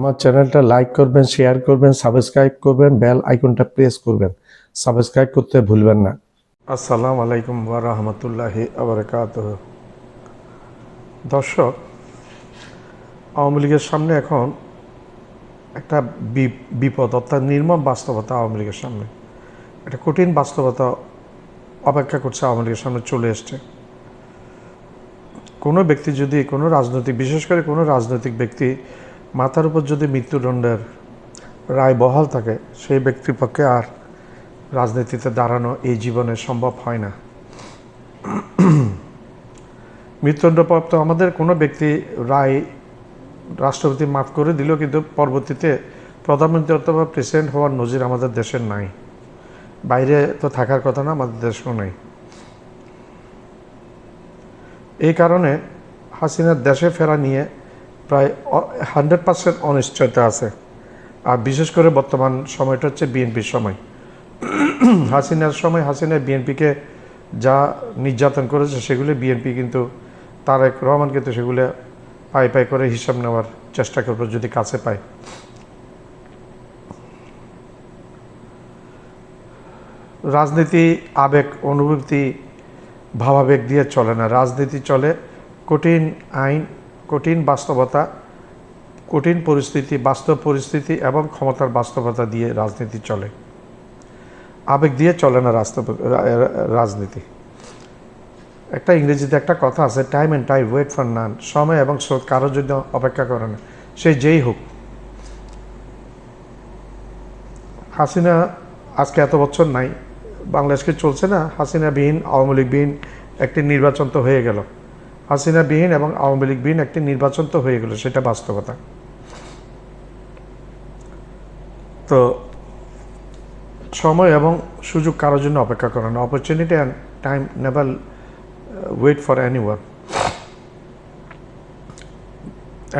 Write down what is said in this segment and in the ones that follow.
আমার চ্যানেলটা লাইক করবেন, শেয়ার করবেন, সাবস্ক্রাইব করবেন, বেল আইকনটা প্রেস করবেন। সাবস্ক্রাইব করতে ভুলবেন না। আসসালামু আলাইকুম ওয়া রাহমাতুল্লাহি ওয়া বারাকাতুহু। দর্শক, আওয়ামী লীগের সামনে এখন একটা বিপদ, অর্থাৎ নির্মম বাস্তবতা আওয়ামী লীগের সামনে। একটা কঠিন বাস্তবতা অপেক্ষা করছে, আওয়ামী লীগের সামনে চলে এসছে। কোনো ব্যক্তি যদি কোনো রাজনৈতিক, বিশেষ করে কোনো রাজনৈতিক ব্যক্তি মাথার উপর যদি মৃত্যুদণ্ডের রায় বহাল থাকে, সেই ব্যক্তির পক্ষে আর রাজনীতিতে দাঁড়ানো এই জীবনে সম্ভব হয় না। মৃত্যুদণ্ডপ্রাপ্ত আমাদের কোনো ব্যক্তি রায় রাষ্ট্রপতি মাফ করে দিল, কিন্তু পরবর্তীতে প্রধানমন্ত্রী অথবা প্রেসিডেন্ট হওয়ার নজির আমাদের দেশের নাই। বাইরে তো থাকার কথা না, আমাদের দেশেও নেই। এই কারণে হাসিনার দেশে ফেরা নিয়ে প্রায় 100% অনিশ্চয়তা আছে। আর বিশেষ করে বর্তমান সময়টা হচ্ছে বিএনপির সময়। হাসিনার সময় হাসিনা বিএনপিকে যা নির্যাতন করেছে, সেগুলো বিএনপি কিন্তু তারেক রহমান কিন্তু সেগুলো পাই করে হিসাব নেওয়ার চেষ্টা করবে যদি কাছে পায়। রাজনীতি আবেগ, অনুভূতি, ভাবাবেগ দিয়ে চলে না। রাজনীতি চলে কঠিন আইন, কঠিন বাস্তবতা, কঠিন পরিস্থিতি, বাস্তব পরিস্থিতি এবং ক্ষমতার বাস্তবতা দিয়ে রাজনীতি চলে। আবেগ দিয়ে চলে না রাজনীতি। একটা ইংরেজিতে একটা কথা আছে, time and time wait for none. সময় এবং স্রোত কারোর জন্য অপেক্ষা করে না, সে যেই হোক। হাসিনা আজকে এত বছর নাই, বাংলাদেশকে চলছে না। হাসিনাবিহীন, আওয়ামী লীগবিহীন একটি নির্বাচন তো হয়ে গেল। হাসিনাবিহীন এবং আওয়ামী লীগবিহীন একটি নির্বাচন তো হয়ে গেল, সেটা বাস্তবতা। তো সময় এবং সুযোগ কারোর জন্য অপেক্ষা করে না। Opportunity and time never wait for anyone.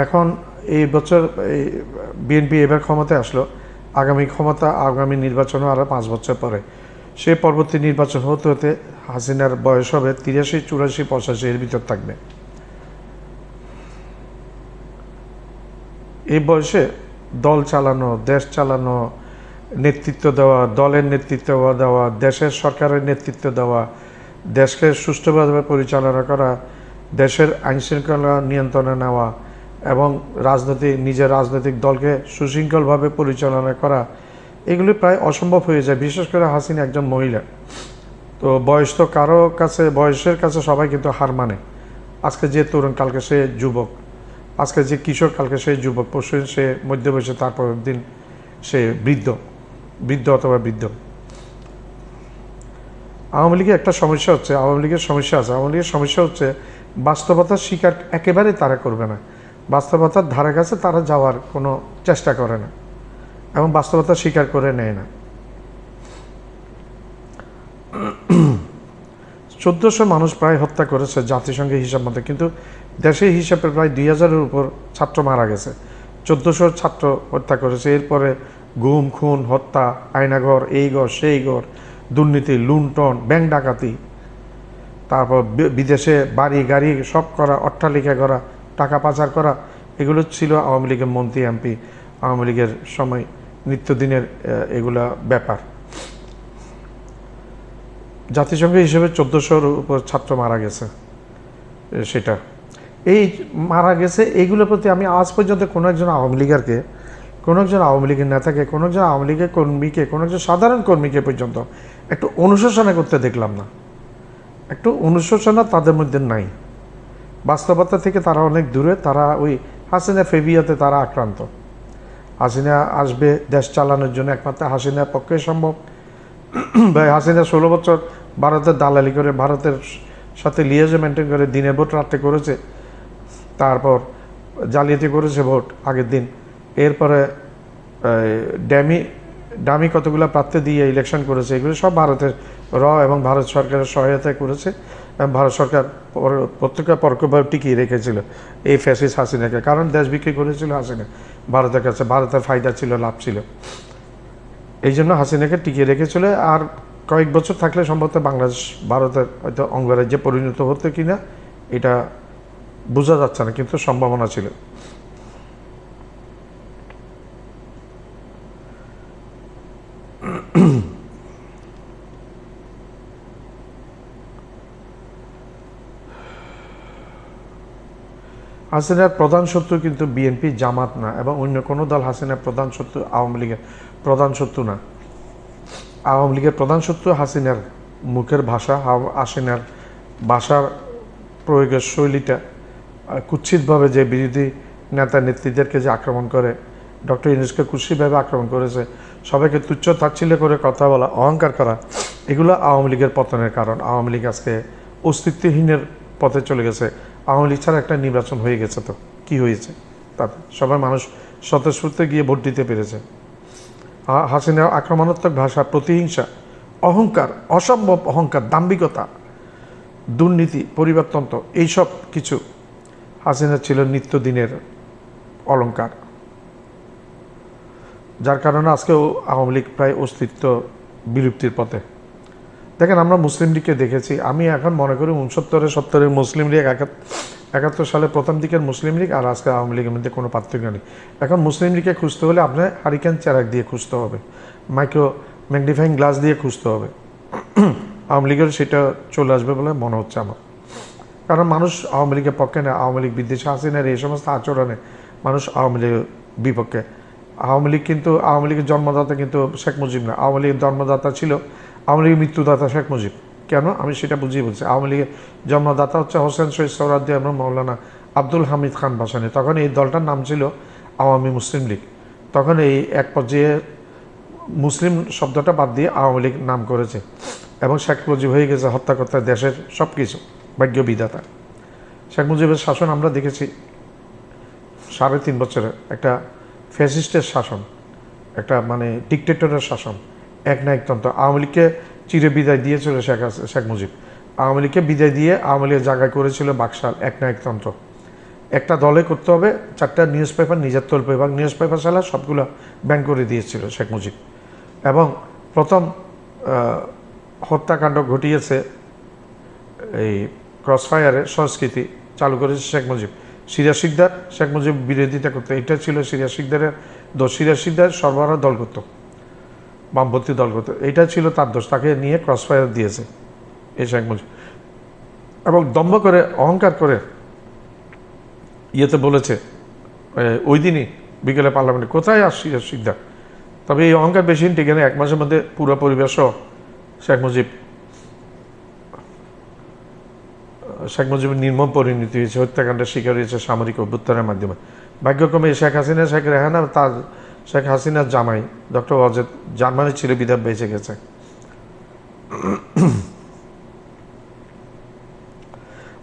এখন এই বছর বিএনপি এবার ক্ষমতায় আসলো, আগামী নির্বাচনও আরও 5 বছর পরে। সে পরবর্তী নির্বাচন হতে হতে হাসিনার বয়স হবে 83, 84, 85 এর ভিতর থাকবে। এই বয়সে দল চালানো, দেশ চালানো, নেতৃত্ব দেওয়া, দলের নেতৃত্ব দেওয়া, দেশের সরকারের নেতৃত্ব দেওয়া, দেশকে সুষ্ঠুভাবে পরিচালনা করা, দেশের আইনশৃঙ্খলা নিয়ন্ত্রণে নেওয়া এবং নিজের রাজনৈতিক দলকে সুশৃঙ্খলভাবে পরিচালনা করা, এগুলি প্রায় অসম্ভব হয়ে যায়। বিশেষ করে হাসিনা একজন মহিলা। তো বয়স তো কারো কাছে, বয়সের কাছে সবাই কিন্তু হার মানে। আজকে যে তরুণ, কালকে সে যুবক। আজকে যে কিশোর, কালকে সে যুবক। পরশু সে মধ্য বয়সে, তারপরের দিন সে বৃদ্ধ অথবা বৃদ্ধ। আওয়ামী লীগের একটা সমস্যা হচ্ছে, আওয়ামী লীগের সমস্যা হচ্ছে বাস্তবতার স্বীকার একেবারেই তারা করবে না। বাস্তবতার ধারে কাছে তারা যাওয়ার কোনো চেষ্টা করে না এবং বাস্তবতা স্বীকার করে নেয় না। 1400 মানুষ প্রায় হত্যা করেছে জাতিসংঘের হিসাব মতো, কিন্তু দেশের হিসাবে প্রায় 2000-এর উপর ছাত্র মারা গেছে। 1400 ছাত্র হত্যা করেছে। এরপরে গুম, খুন, হত্যা, আয়নাঘর, এই ঘর সেই ঘর, দুর্নীতি, লুণ্ঠন, ব্যাংক ডাকাতি, তারপর বিদেশে বাড়ি গাড়ি সব করা, অট্টালিকা করা, টাকা পাচার করা, এগুলো ছিল আওয়ামী লীগের মন্ত্রী, এমপি, আওয়ামী লীগের সময় নিত্যদিনের এগুলা ব্যাপার। জাতিসংঘের হিসেবে 1400-র উপর ছাত্র মারা গেছে। সেটা এই মারা গেছে, এইগুলোর প্রতি আমি আজ পর্যন্ত কোনো একজন আওয়ামী লীগের নেতাকে, কোনো একজন আওয়ামী লীগের কর্মীকে, কোনো একজন সাধারণ কর্মীকে পর্যন্ত একটু অনুশোচনা করতে দেখলাম না। একটু অনুশোচনা তাদের মধ্যে নাই। বাস্তবতা থেকে তারা অনেক দূরে। তারা ওই হাসিনা ফেবিয়াতে তারা আক্রান্ত। হাসিনা আসবে দেশ চালানোর জন্য, একমাত্র হাসিনার পক্ষে সম্ভব। ভাই, হাসিনা 16 বছর ভারতের দালালি করে, ভারতের সাথে লিয়েজে মেনটেন করে, দিনের ভোট রাত্রে করেছে, তারপর জালিয়াতি করেছে ভোট আগের দিন। এরপরে ডামি কতগুলো প্রার্থী দিয়ে ইলেকশন করেছে। এগুলো সব ভারতের এবং ভারত সরকারের সহায়তায় করেছে। এবং ভারত সরকার পরোক্ষভাবে টিকিয়ে রেখেছিল এই ফ্যাসিস্ট হাসিনাকে, কারণ দেশ বিক্রি করেছিল হাসিনা ভারতের কাছে। ভারতের ফায়দা ছিল, লাভ ছিল, এই জন্য হাসিনাকে টিকিয়ে রেখেছিল। আর কয়েক বছর থাকলে সম্ভবত বাংলাদেশ ভারতের হয়তো অঙ্গরাজ্যে পরিণত হতো কিনা এটা বোঝা যাচ্ছে না, কিন্তু সম্ভাবনা ছিল। হাসিনার প্রধান শত্রু কিন্তু বিএনপি, জামাত না, এবং অন্য কোনো দল হাসিনার প্রধান শত্রু আওয়ামী লীগের প্রধান শত্রু না। আওয়ামী লীগের প্রধান শত্রু হাসিনার মুখের ভাষা, হাসিনার ভাষার প্রয়োগের শৈলীটা, কুৎসিতভাবে যে বিরোধী নেতা নেত্রীদেরকে যে আক্রমণ করে, ডক্টর ইউনূসকে কুৎসিতভাবে আক্রমণ করেছে, সবাইকে তুচ্ছ তাচ্ছিল্য করে কথা বলা, অহংকার করা, এগুলো আওয়ামী লীগের পতনের কারণ। আওয়ামী লীগ আজকে অস্তিত্বহীনের পথে চলে গেছে। আওয়ামী লীগ ছাড়া একটা নির্বাচন হয়ে গেছে, তো কি হয়েছে তাতে? সবাই মানুষ স্বতঃস্ফূর্তে গিয়ে ভোট দিতে পেরেছে। হাসিনার আক্রমণাত্মক ভাষা, প্রতিহিংসা, অহংকার, অসম্ভব অহংকার, দাম্ভিকতা, দুর্নীতি, পরিবারতন্ত্র, এইসব কিছু হাসিনা ছিল নিত্যদিনের অলংকার, যার কারণে আজকেও আওয়ামী লীগ প্রায় অস্তিত্ব বিলুপ্তির পথে। দেখেন, আমরা মুসলিম লীগকে দেখেছি। আমি এখন মনে করি 69-70 মুসলিম লীগ, 71 সালে প্রথম দিকের মুসলিম লীগ আর আজকে আওয়ামী লীগের মধ্যে কোনো পার্থক্য নেই। এখন মুসলিম লীগকে খুঁজতে হলে আপনার হারিকেন চেরাক দিয়ে খুঁজতে হবে, মাইক্রো ম্যাগনিফাইং গ্লাস দিয়ে খুঁজতে হবে। আওয়ামী লীগের সেটা চলে আসবে বলে মনে হচ্ছে আমার, কারণ মানুষ আওয়ামী লীগের পক্ষে না। আওয়ামী লীগ বিদ্বেষী, হাসিনার এই সমস্ত আচরণে মানুষ আওয়ামী লীগের বিপক্ষে। আওয়ামী লীগ কিন্তু, আওয়ামী লীগের জন্মদাতা কিন্তু শেখ মুজিব না। আওয়ামী লীগের জন্মদাতা ছিল, আওয়ামী লীগের মৃত্যুদাতা শেখ মুজিব। কেন? আমি সেটা বুঝিয়ে বলছি। আওয়ামী লীগের জন্মদাতা হচ্ছে হোসেন শহীদ সোহরাওয়ার্দী এবং মৌলানা আব্দুল হামিদ খান ভাসানী। তখন এই দলটার নাম ছিল আওয়ামী মুসলিম লীগ। তখন এই এক পর্যায়ে মুসলিম শব্দটা বাদ দিয়ে আওয়ামী লীগ নাম করেছে, এবং শেখ মুজিব হয়ে গেছে হত্যাকর্তা, দেশের সব কিছু, ভাগ্য বিধাতা। শেখ মুজিবের শাসন আমরা দেখেছি 3.5 বছরের একটা ফ্যাসিস্টের শাসন, একটা মানে ডিকটেটরের শাসন, একনায়কতন্ত্র। আওয়ামী লীগকে চিরে বিদায় দিয়েছিল শেখ মুজিব। আওয়ামী লীগকে বিদায় দিয়ে আওয়ামী লীগের জায়গায় করেছিল বাকশাল, একনায়কতন্ত্র। একটা দলে করতে হবে 4টা নিউজ পেপার, নিজের তল্পে, এবং নিউজ পেপার ছাড়া সবগুলো ব্যান করে দিয়েছিল শেখ মুজিব। এবং প্রথম হত্যাকাণ্ড ঘটিয়েছে এই ক্রসফায়ারের সংস্কৃতি চালু করেছে শেখ মুজিব। সিরাজ শিকদার শেখ মুজিব বিরোধিতা করতো, এটা ছিল সিরাজ শিকদারের দোষ। সিরাজ শিকদার সরবরাহ দল করতো, বামপন্থী দল করতো, এটা ছিল তার দোষ। তাকে নিয়ে ক্রসফায়ার দিয়েছে এই শেখ মুজিব, এবং দম্ভ করে, অহংকার করে ইয়েতে বলেছে ওই দিনই বিকেলে পার্লামেন্টে, কোথায় আর সিরাজ শিকদার? তবে এই অহংকার বেশি দিন টিকে না। 1 মাসের মধ্যে পুরো পরিবেশও শেখ মুজিবের নির্মম পরিণতি হয়েছে, হত্যাকাণ্ডের শিকার হয়েছে সামরিক অভ্যুত্থানের মাধ্যমে। ভাগ্যক্রমে শেখ হাসিনা, শেখ রেহানা, তার শেখ হাসিনার জামাই ডক্টর ওয়াজেদ জার্মানি ছিল, বিধায় বেঁচে গেছে।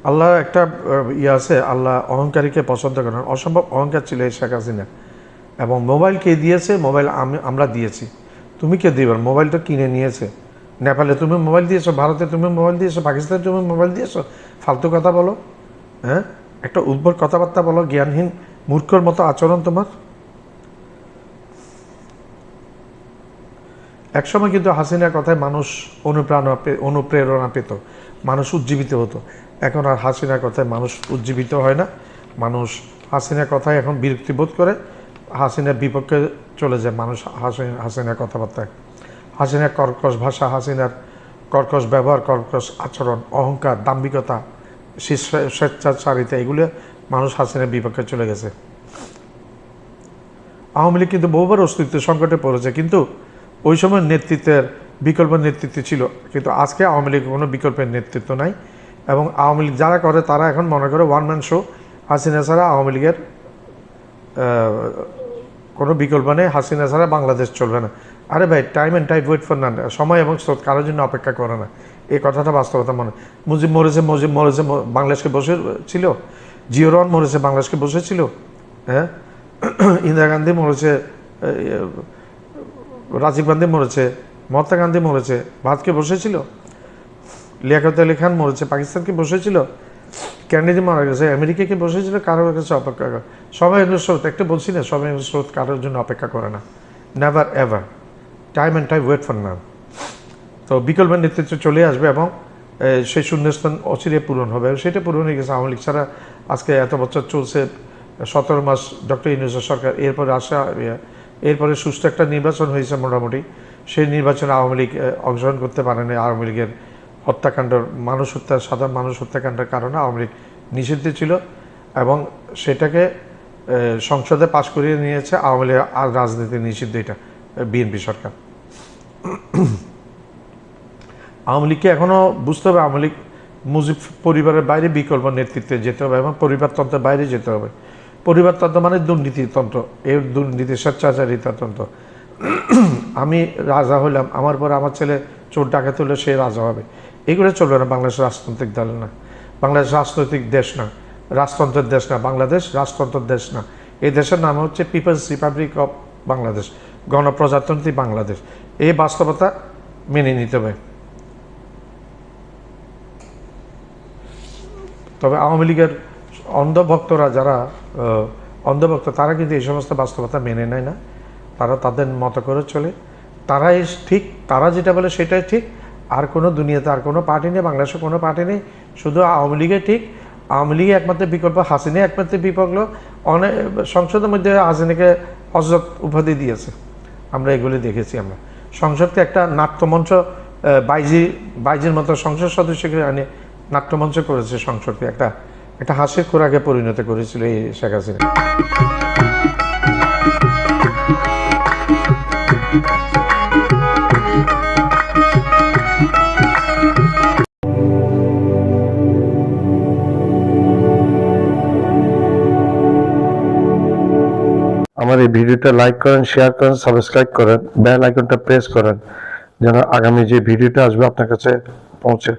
আল্লাহ একটা ইয়ে আছে, আল্লাহ অহংকারীকে পছন্দ করেন। অসম্ভব অহংকার ছিল এই শেখ হাসিনা। এবং মোবাইল কে দিয়েছে? মোবাইল আমরা দিয়েছি। তুমি কে দিবার? মোবাইল তো কিনে নিয়েছে। নেপালে তুমি মোবাইল দিয়েছো, ভারতে তুমি মোবাইল দিয়েছো, পাকিস্তানে তুমি মোবাইল দিয়েছো। ফালতু কথা বলো, হ্যাঁ, একটা উদ্ভট কথাবার্তা বলো, জ্ঞানহীন মূর্খর মতো আচরণ তোমার। একসময় কিন্তু হাসিনার কথায় মানুষ অনুপ্রেরণা পেত, মানুষ উজ্জীবিত হতো। এখন আর হাসিনার কথায় মানুষ উজ্জীবিত হয় না। মানুষ হাসিনার কথায় এখন বিরক্তি বোধ করে, হাসিনার বিপক্ষে চলে যায় মানুষ। হাসিনার কথাবার্তায়, হাসিনার কর্কশ ভাষা, হাসিনার কর্কশ ব্যবহার, কর্কশ আচরণ, অহংকার, দাম্ভিকতা, স্বেচ্ছাচারিতা, এগুলো মানুষ হাসিনার বিপক্ষে চলে গেছে। আওয়ামী লীগ কিন্তু বহুবার অস্তিত্ব সংকটে পড়েছে, কিন্তু ওই সময় নেতৃত্বের বিকল্প নেতৃত্ব ছিল, কিন্তু আজকে আওয়ামী লীগের কোনো বিকল্পের নেতৃত্ব নাই। এবং আওয়ামী লীগ যারা করে তারা এখন মনে করে ওয়ান ম্যান শো, হাসিনা ছাড়া আওয়ামী লীগের কোনো বিকল্প নেই, হাসিনা ছাড়া বাংলাদেশ চলবে না। আরে ভাই, time and time wait for none. সময় এবং স্রোত কারোর জন্য অপেক্ষা করে না, এই কথাটা বাস্তবতা মনে। মুজিব মরেছে বাংলাদেশকে বসে ছিল, জিয়া রহমান মরেছে বাংলাদেশকে বসেছিল, হ্যাঁ, ইন্দিরা গান্ধী মরেছে, রাজীব গান্ধী মরেছে, মহাত্মা গান্ধী মরেছে, ভারতকে বসেছিল, লিয়াকত আলী খান মরেছে, পাকিস্তানকে বসেছিল, ক্যান্ডিডি মারা গেছে, আমেরিকাকে বসেছিল, কারোর কাছে অপেক্ষা করে। সময় স্রোত, একটা বলছি না, সময় স্রোত কারোর জন্য অপেক্ষা করে না, never ever. Time and time wait for none. তো বিকল্পের নেতৃত্ব চলে আসবে, এবং সেই শূন্যস্থান অচিরে পূরণ হবে, সেটা পূরণ হয়ে গেছে। আওয়ামী লীগ ছাড়া আজকে এত বছর চলছে, 17 মাস ডক্টর ইউনূসের সরকার, এরপরে এরপরে সুষ্ঠু একটা নির্বাচন হয়েছে মোটামুটি। সেই নির্বাচনে আওয়ামী লীগ অংশগ্রহণ করতে পারেনি। আওয়ামী লীগের হত্যাকাণ্ড, সাধারণ মানুষ হত্যাকাণ্ডের কারণে আওয়ামী লীগ নিষিদ্ধ ছিল, এবং সেটাকে সংসদে পাশ করিয়ে নিয়েছে আওয়ামী লীগ আর রাজনীতি নিষিদ্ধ, এটা বিএনপি সরকার। আওয়ামী লীগকে এখনও বুঝতে হবে, আওয়ামী লীগ মুজিব পরিবারের বাইরে বিকল্প নেতৃত্বে যেতে হবে এবং পরিবারতন্ত্রের বাইরে যেতে হবে। পরিবারতন্ত্র মানে দুর্নীতিতন্ত্র, এর দুর্নীতি স্বেচ্ছাচারিতাতন্ত্র। আমি রাজা হইলাম, আমার পরে আমার ছেলে চোর ডাকাত হলে সে রাজা হবে, এগুলো চলবে না। বাংলাদেশ রাজনৈতিক দল না, বাংলাদেশ রাজনৈতিক দেশ না, রাজতন্ত্রের দেশ না, বাংলাদেশ রাজতন্ত্রের দেশ না। এই দেশের নাম হচ্ছে পিপলস রিপাবলিক অফ বাংলাদেশ, গণপ্রজাতন্ত্রী বাংলাদেশ। এই বাস্তবতা মেনে নিতে হবে। তবে আওয়ামী লীগের অন্ধভক্তরা, যারা অন্ধভক্ত, তারা কিন্তু এই সমস্ত বাস্তবতা মেনে নেয় না। তারা তাদের মতো করে চলে, তারাই ঠিক, তারা যেটা বলে সেটাই ঠিক। আর কোনো দুনিয়াতে আর কোনো পার্টি নেই, বাংলাদেশে কোনো পার্টি নেই, শুধু আওয়ামী লীগে ঠিক। আওয়ামী লীগে একমাত্র বিকল্প, হাসিনা একমাত্র বিকল্প। অনেক সংসদের মধ্যে হাসিনাকে হযরত উপাধি দিয়েছে, আমরা এগুলি দেখেছি। আমরা সংসদকে একটা নাট্যমঞ্চ, বাইজির মতো সংসদ সদস্যকে আনে নাট্যমঞ্চ করেছে, সংসদকে একটা হাসির খোরাকে পরিণত করেছিল এই শেখ হাসিনা। আমার এই ভিডিওটা লাইক করেন, শেয়ার করেন, সাবস্ক্রাইব করেন, বেল আইকনটা প্রেস করেন, যেন আগামী যে ভিডিওটা আসবে আপনার কাছে পৌঁছে।